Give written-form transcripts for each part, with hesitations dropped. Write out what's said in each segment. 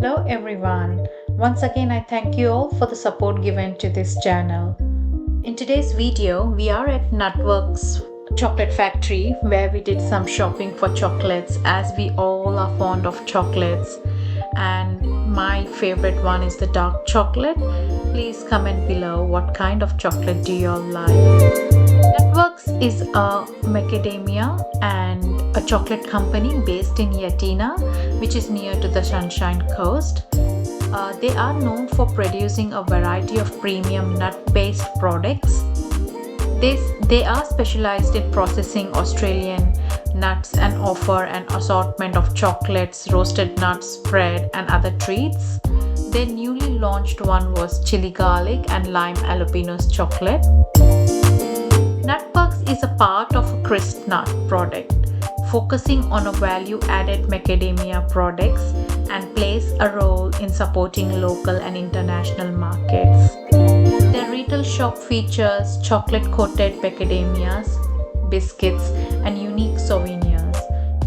Hello everyone. Once again, I thank you all for the support given to this channel. In today's video, we are at Nutworks chocolate factory where we did some shopping for chocolates as we all are fond of chocolates, and my favorite one is the dark chocolate. Please comment below what kind of chocolate do you all like. Nutworks is a macadamia and a chocolate company based in Yandina, which is near to the Sunshine Coast. They are known for producing a variety of premium nut-based products. They are specialized in processing Australian nuts and offer an assortment of chocolates, roasted nuts, bread, and other treats. Their newly launched one was chili garlic and lime jalapenos chocolate. Nutworks is a part of a crisp nut product, focusing on a value-added macadamia products and plays a role in supporting local and international markets. Their retail shop features chocolate-coated macadamias, biscuits, and unique souvenirs,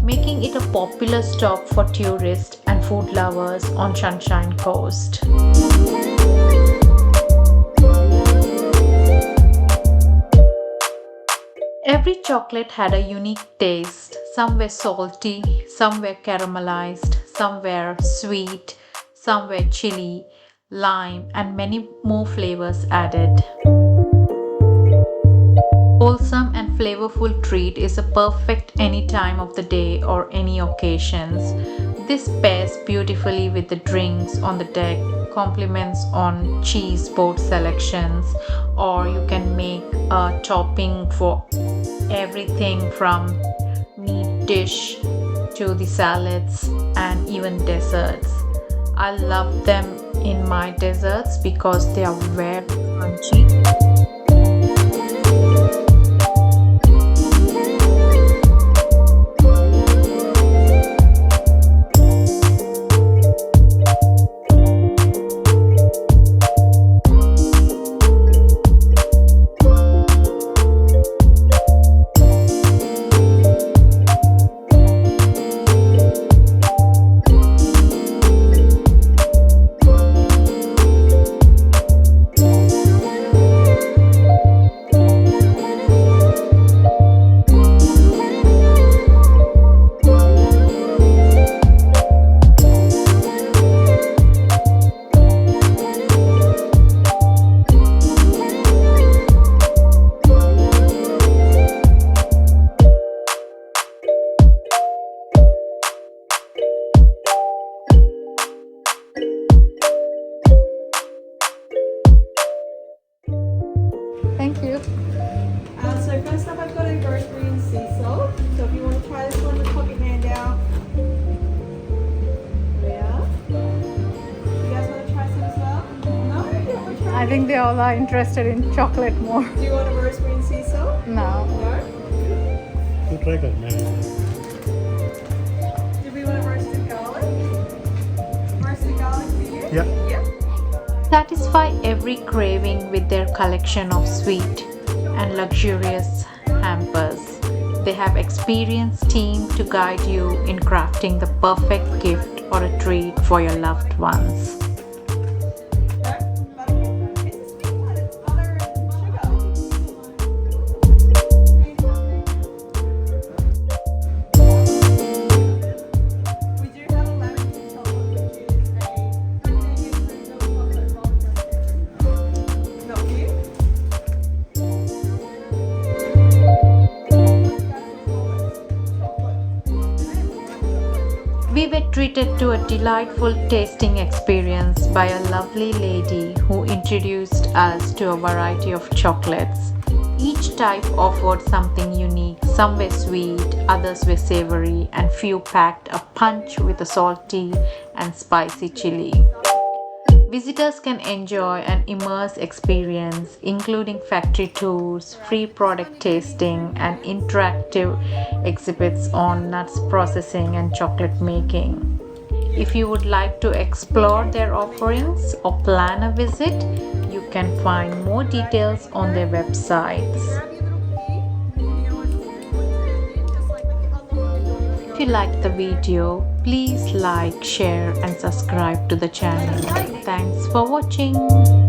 making it a popular stop for tourists and food lovers on Sunshine Coast. Every chocolate had a unique taste. Some were salty, some were caramelized, some were sweet, some were chili, lime, and many more flavors added. Wholesome and flavorful treat is a perfect any time of the day or any occasions. This pairs beautifully with the drinks on the deck, compliments on cheese board selections, or you can make a topping for everything from meat dish to the salads and even desserts. I love them in my desserts because they are very crunchy. Thank you. So first up I've got a rosemary and sea salt. So if you want to try this one, just pop your hand out. There we are. You guys want to try some as well? No? You don't want to try I think they all are interested in chocolate more. Do you want a rosemary and sea salt? No. No? Tú trae carne. Do we want a roasted garlic? Roasted garlic for you? Yeah. Yep. Satisfy every craving with their collection of sweet and luxurious hampers. They have experienced team to guide you in crafting the perfect gift or a treat for your loved ones. We were treated to a delightful tasting experience by a lovely lady who introduced us to a variety of chocolates. Each type offered something unique. Some were sweet, others were savory, and few packed a punch with a salty and spicy chili. Visitors can enjoy an immersive experience, including factory tours, free product tasting, and interactive exhibits on nuts processing and chocolate making. If you would like to explore their offerings or plan a visit, you can find more details on their websites. Grab your little key, and you know what to do. Put it in just like the color you're doing If you liked the video, please like, share and subscribe to the channel. Thanks for watching.